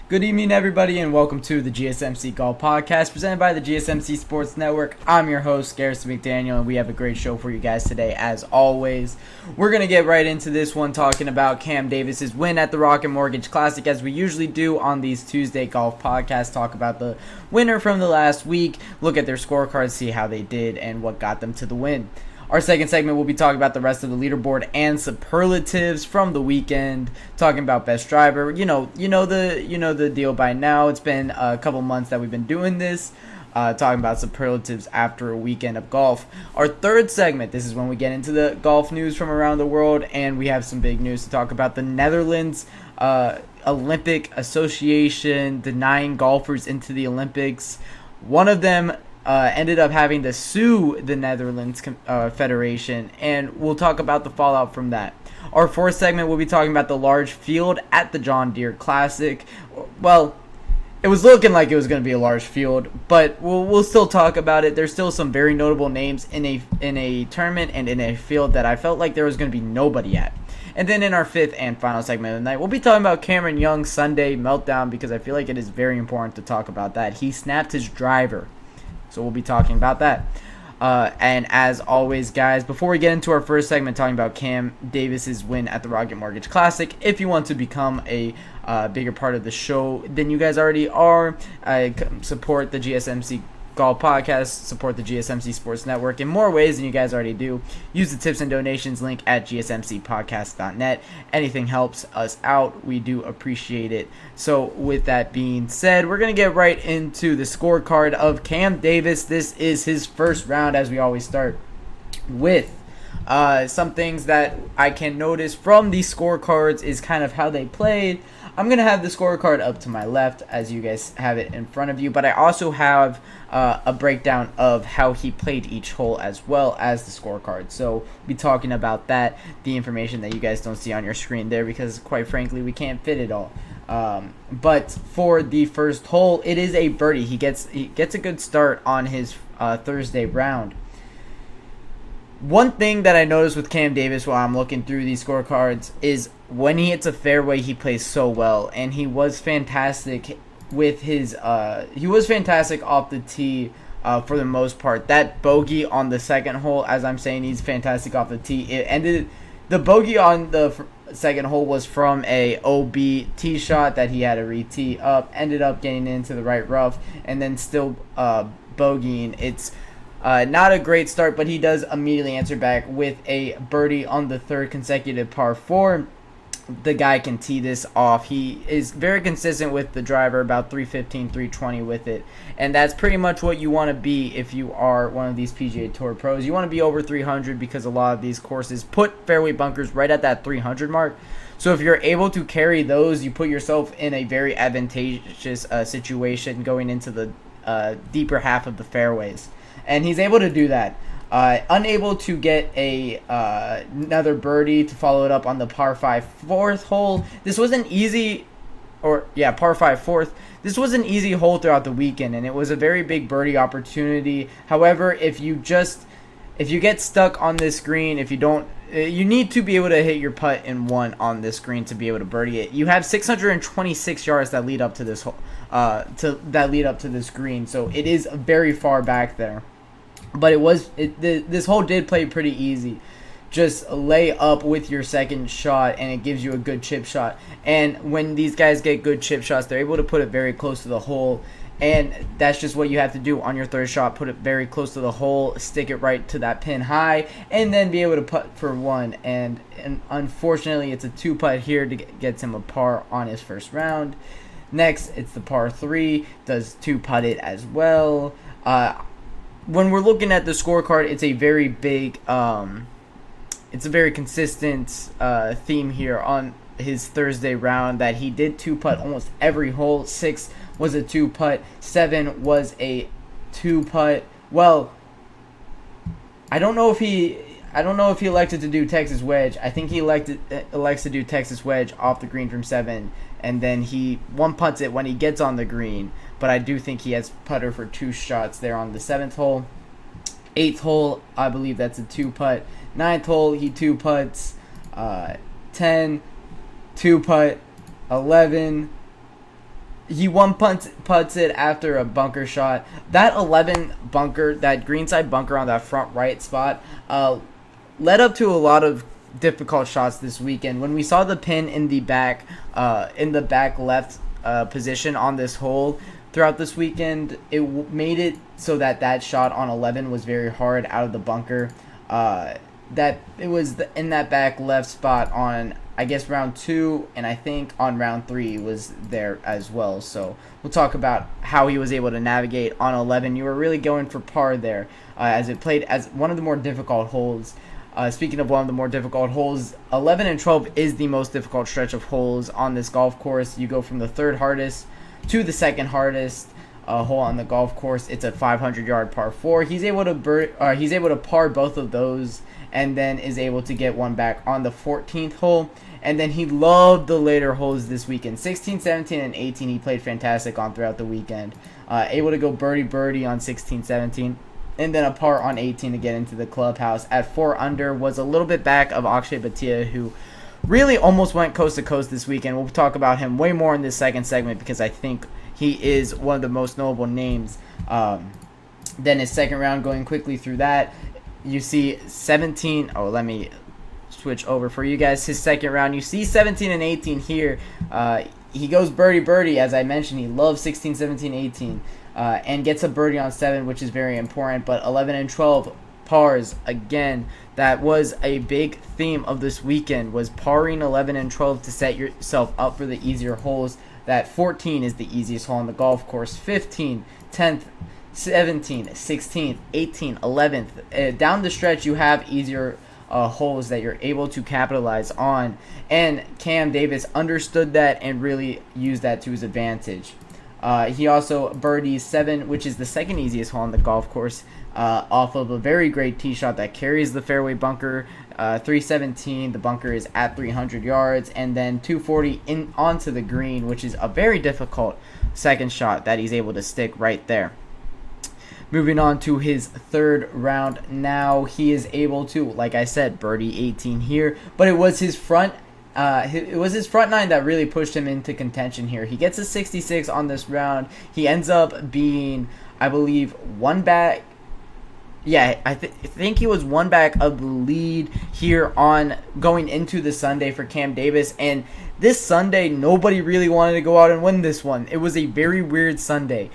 Good evening, everybody, and welcome to the GSMC Golf Podcast presented by the GSMC Sports Network. I'm your host, Garrison McDaniel, and we have a great show for you guys today, as always. We're going to get right into this one, talking about Cam Davis's win at the mOrtgage Classic, as we usually do on these Tuesday golf podcasts. Talk about the winner from the last week, look at their scorecards, see how they did, and what got them to the win. Our second segment, we'll be talking about the rest of the leaderboard and superlatives from the weekend. Talking about best driver. You know the deal by now. It's been a couple months that we've been doing this. Talking about superlatives after a weekend of golf. Our third segment, this is when we get into the golf news from around the world, and we have some big news to talk about. The Netherlands Olympic Association denying golfers into the Olympics. One of them ended up having to sue the Netherlands Federation, and we'll talk about the fallout from that. Our fourth segment, we'll be talking about the large field at the John Deere Classic. Well, it was looking like it was going to be a large field, but we'll still talk about it. There's still some very notable names in a tournament and in a field that I felt like there was going to be nobody at. And then in our fifth and final segment of the night, we'll be talking about Cameron Young's Sunday meltdown, because I feel like it is very important to talk about that. He snapped his driver. So we'll be talking about that. And as always, guys, before we get into our first segment talking about Cam Davis's win at the mOrtgage Classic, if you want to become a bigger part of the show than you guys already are, support the GSMC Golf Podcast, support the GSMC Sports Network in more ways than you guys already do. Use the tips and donations link at gsmcpodcast.net. Anything helps us out. We do appreciate it. So with that being said, we're going to get right into the scorecard of Cam Davis. This is his first round, as we always start with. Some things that I can notice from these scorecards is kind of how they played. I'm going to have the scorecard up to my left as you guys have it in front of you, but I also have a breakdown of how he played each hole as well as the scorecard. So we'll be talking about that, the information that you guys don't see on your screen there, because quite frankly, we can't fit it all. But for the first hole, it is a birdie. He gets a good start on his Thursday round. One thing that I noticed with Cam Davis while I'm looking through these scorecards is when he hits a fairway, he plays so well, and he was fantastic with his he was fantastic off the tee for the most part. That bogey on the second hole, as I'm saying, he's fantastic off the tee. The bogey on the second hole was from a OB tee shot that he had to re-tee up, ended up getting into the right rough, and then still bogeying. It's not a great start, but he does immediately answer back with a birdie on the third consecutive par 4. The guy can tee this off. He is very consistent with the driver, about 315, 320 with it. And that's pretty much what you want to be if you are one of these PGA Tour pros. You want to be over 300 because a lot of these courses put fairway bunkers right at that 300 mark. So if you're able to carry those, you put yourself in a very advantageous situation going into the deeper half of the fairways. And he's able to do that. Unable to get another birdie to follow it up on the par 5 fourth hole. This was an easy, par 5 fourth. This was an easy hole throughout the weekend, and it was a very big birdie opportunity. However, if you get stuck on this green, you need to be able to hit your putt in one on this green to be able to birdie it. You have 626 yards that lead up to this hole, to this green, so it is very far back there. But this hole did play pretty easy. Just lay up with your second shot, and it gives you a good chip shot. And when these guys get good chip shots, they're able to put it very close to the hole. And that's just what you have to do on your third shot. Put it very close to the hole, stick it right to that pin high, and then be able to putt for one. And unfortunately, it's a 2-putt here to get him a par on his first round. Next, it's the par 3. Does 2-putt it as well. When we're looking at the scorecard, it's a very big, it's a very consistent theme here on his Thursday round that he did 2-putt almost every hole. 6 was a 2-putt. 7 was a 2-putt. Well, I don't know if he elected to do Texas wedge. I think he elects to do Texas wedge off the green from 7, and then he 1-putts it when he gets on the green. But I do think he has putter for 2 shots there on the 7th hole. 8th hole, I believe that's a 2-putt. 9th hole, he 2-putts. 10, 2-putt. 11, He putts it after a bunker shot. That 11 bunker, that greenside bunker on that front right spot, led up to a lot of difficult shots this weekend. When we saw the pin in the back left position on this hole throughout this weekend, it made it so that shot on 11 was very hard out of the bunker. That it was in that back left spot on, I guess, round 2, and I think on round 3 was there as well. So we'll talk about how he was able to navigate on 11. You were really going for par there, as it played as one of the more difficult holes. Speaking of one of the more difficult holes, 11 and 12 is the most difficult stretch of holes on this golf course. You go from the third hardest to the second hardest hole on the golf course. It's a 500-yard par 4. He's able to par both of those, and then is able to get one back on the 14th hole. And then he loved the later holes this weekend. 16, 17, and 18 he played fantastic on throughout the weekend. Able to go birdie on 16, 17. And then a par on 18 to get into the clubhouse. At 4 under, was a little bit back of Akshay Bhatia, who really almost went coast to coast this weekend. We'll talk about him way more in this second segment because I think he is one of the most notable names. Then his second round, going quickly through that, you see 17. Oh, let me switch over for you guys. His second round, you see 17 and 18 here. He goes birdie, as I mentioned. He loves 16, 17, 18, and gets a birdie on 7, which is very important. But 11 and 12 pars again. That was a big theme of this weekend, was parring 11 and 12 to set yourself up for the easier holes. That 14 is the easiest hole on the golf course. 15, 10th, 17th, 16th, 18th, 11th. Down the stretch, you have easier holes that you're able to capitalize on. And Cam Davis understood that and really used that to his advantage. He also birdies 7, which is the second easiest hole on the golf course, off of a very great tee shot that carries the fairway bunker. 317, the bunker is at 300 yards, and then 240 in onto the green, which is a very difficult second shot that he's able to stick right there. Moving on to his third round now, he is able to, like I said, birdie 18 here, but it was his front nine that really pushed him into contention here. He gets a 66 on this round. He ends up being, I believe, one back. Yeah, I think he was one back of the lead here on going into the Sunday for Cam Davis. And this Sunday, nobody really wanted to go out and win this one. It was a very weird Sunday.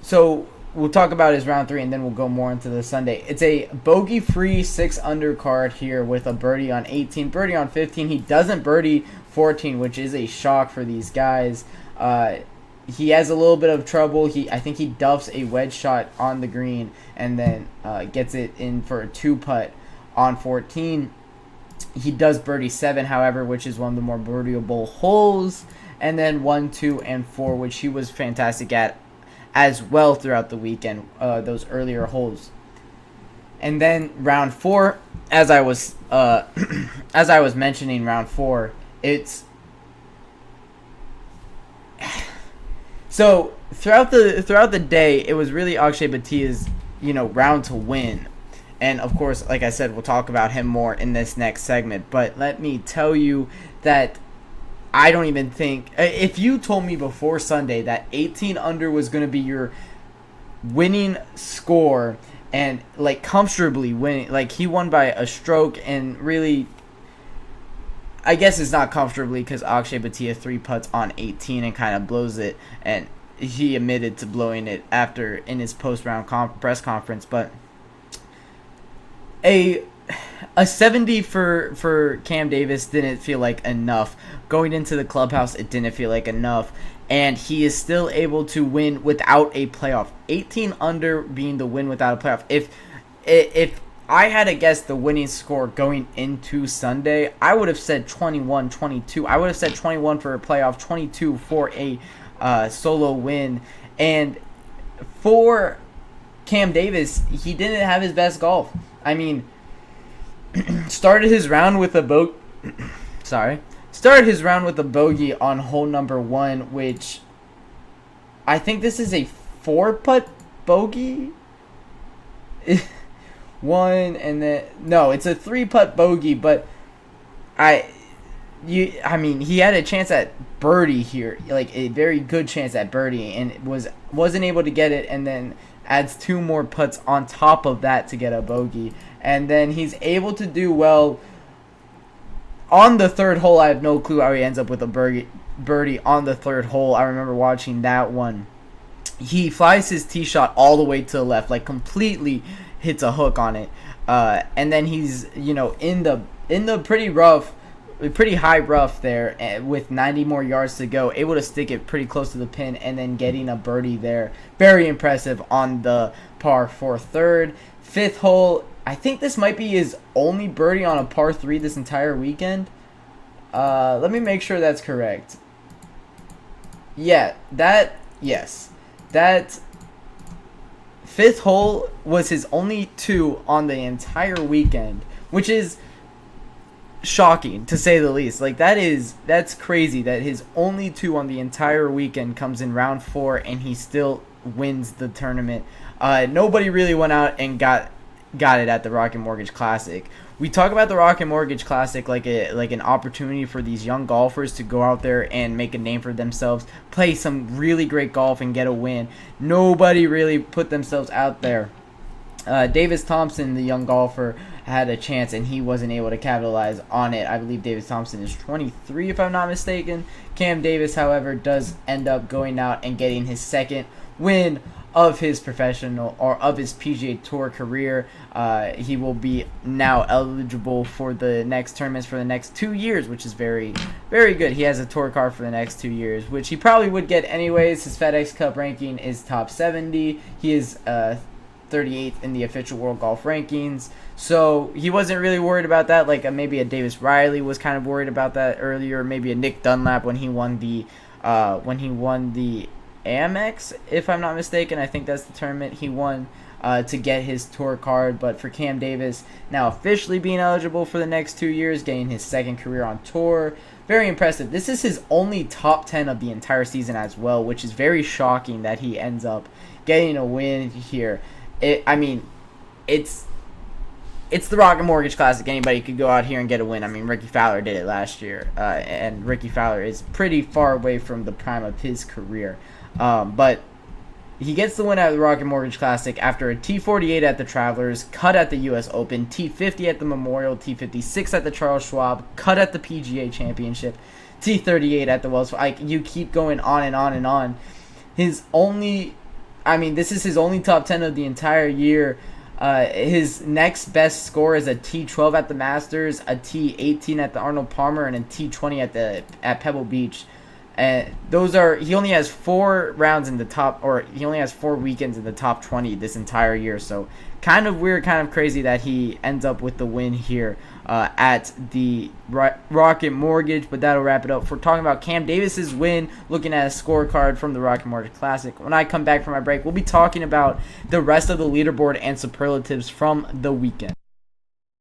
So we'll talk about his round 3, and then we'll go more into the Sunday. It's a bogey-free 6-under card here with a birdie on 18, birdie on 15. He doesn't birdie 14, which is a shock for these guys. He has a little bit of trouble. I think he duffs a wedge shot on the green and then gets it in for a 2-putt on 14. He does birdie 7, however, which is one of the more birdieable holes. And then 1, 2, and 4, which he was fantastic at as well throughout the weekend, those earlier holes. And then round 4, as I was mentioning, round 4, it's so throughout the day, it was really Akshay Bhatia's round to win. And of course, like I said, we'll talk about him more in this next segment. But let me tell you that I don't even think, if you told me before Sunday that 18 under was going to be your winning score and like comfortably winning, like he won by a stroke, and really, I guess it's not comfortably because Akshay Bhatia 3 putts on 18 and kind of blows it, and he admitted to blowing it after in his post-round press conference. But a 70 for Cam Davis didn't feel like enough. Going into the clubhouse, it didn't feel like enough. And he is still able to win without a playoff. 18 under being the win without a playoff. If I had to guess the winning score going into Sunday, I would have said 21-22. I would have said 21 for a playoff, 22 for a solo win. And for Cam Davis, he didn't have his best golf. I mean, started his round with a bogey on hole number 1, which I think this is a 4-putt bogey. One, and then no, it's a 3-putt bogey, but he had a chance at birdie here, like a very good chance at birdie, and wasn't able to get it, and then adds 2 more putts on top of that to get a bogey, and then he's able to do well on the 3rd hole. I have no clue how he ends up with a birdie on the 3rd hole. I remember watching that one. He flies his tee shot all the way to the left, like completely hits a hook on it, and then he's in the pretty high rough there, with 90 more yards to go, able to stick it pretty close to the pin, and then getting a birdie there. Very impressive on the par 4 3rd. 5th hole, I think this might be his only birdie on a par 3 this entire weekend. Let me make sure that's correct. Yeah, yes. That 5th hole was his only 2 on the entire weekend, which is shocking to say the least. Like that's crazy that his only 2 on the entire weekend comes in round 4 and he still wins the tournament. Nobody really went out and got it at the Rocket Mortgage Classic. We talk about the Rocket Mortgage Classic like an opportunity for these young golfers to go out there and make a name for themselves, play some really great golf and get a win. Nobody really put themselves out there. Davis Thompson, the young golfer, had a chance and he wasn't able to capitalize on it. I believe Davis Thompson is 23 if I'm not mistaken. Cam Davis, however, does end up going out and getting his 2nd win of his professional or of his PGA Tour career. He will be now eligible for the next tournaments for the next 2 years, which is very, very good. He has a tour card for the next 2 years, which he probably would get anyways. His FedEx Cup ranking is top 70. He is 38th in the official World Golf Rankings, so he wasn't really worried about that. Like maybe a Davis Riley was kind of worried about that earlier. Maybe a Nick Dunlap when he won the Amex, if I'm not mistaken. I think that's the tournament he won to get his tour card. But for Cam Davis, now officially being eligible for the next 2 years, getting his 2nd career on tour, very impressive. This is his only top 10 of the entire season as well, which is very shocking that he ends up getting a win here. It's the Rocket Mortgage Classic. Anybody could go out here and get a win. Ricky Fowler did it last year, and Ricky Fowler is pretty far away from the prime of his career. But he gets the win at the Rocket Mortgage Classic after a T48 at the Travelers, cut at the U.S. Open, T50 at the Memorial, T56 at the Charles Schwab, cut at the PGA Championship, T38 at the Wells Fargo. You keep going on and on and on. This is his only top 10 of the entire year. His next best score is a T12 at the Masters, a T18 at the Arnold Palmer, and a T20 at Pebble Beach. He only has 4 rounds in the top, or he only has 4 weekends in the top 20 this entire year. So kind of weird, kind of crazy that he ends up with the win here at the Rocket Mortgage. But that'll wrap it up for talking about Cam Davis's win, looking at a scorecard from the Rocket Mortgage Classic. When I come back from my break, we'll be talking about the rest of the leaderboard and superlatives from the weekend.